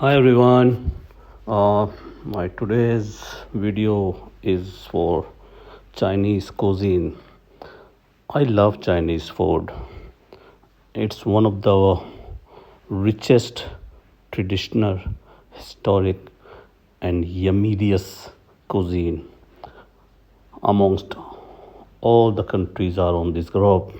Hi everyone. My today's video is for Chinese cuisine. I love Chinese food. It's one of the richest, traditional, historic, and yummiest cuisine amongst all the countries are on this globe.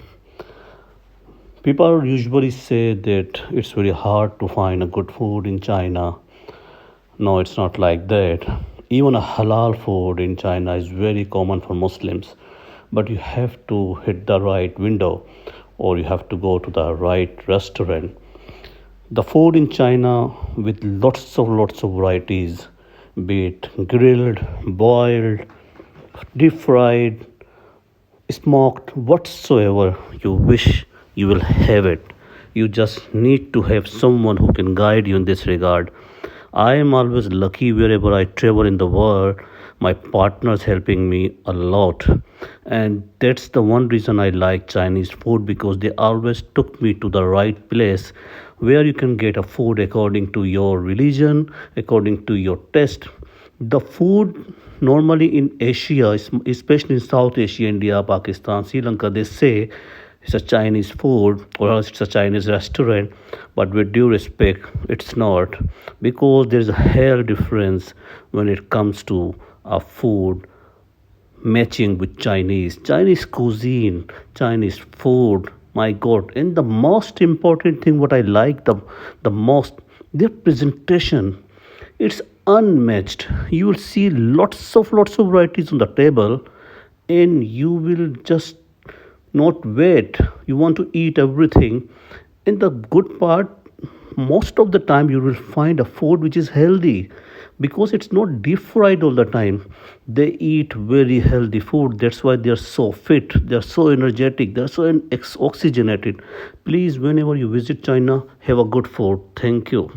People usually say that it's very hard to find a good food in China. No, it's not like that. Even a halal food in China is very common for Muslims, but you have to hit the right window or you have to go to the right restaurant. The food in China with lots of varieties, be it grilled, boiled, deep fried, smoked, whatsoever you wish, you will have it. You just need to have someone who can guide you in this regard. I am always lucky wherever I travel in the world. My partner's helping me a lot. And that's the one reason I like Chinese food because they always took me to the right place where you can get a food according to your religion, according to your taste. The food normally in Asia, especially in South Asia, India, Pakistan, Sri Lanka, they say it's a Chinese food or else it's a Chinese restaurant. But with due respect, it's not because there's a hell difference when it comes to a food matching with Chinese cuisine, Chinese food. My God! And the most important thing, what I like the most, their presentation. It's unmatched. You will see lots of varieties on the table, and you will just not wait. You want to eat everything. And the good part, most of the time you will find a food which is healthy because it's not deep fried all the time. They eat very healthy food. That's why they are so fit, they are so energetic, they are so oxygenated. Please, whenever you visit China, have a good food. Thank you.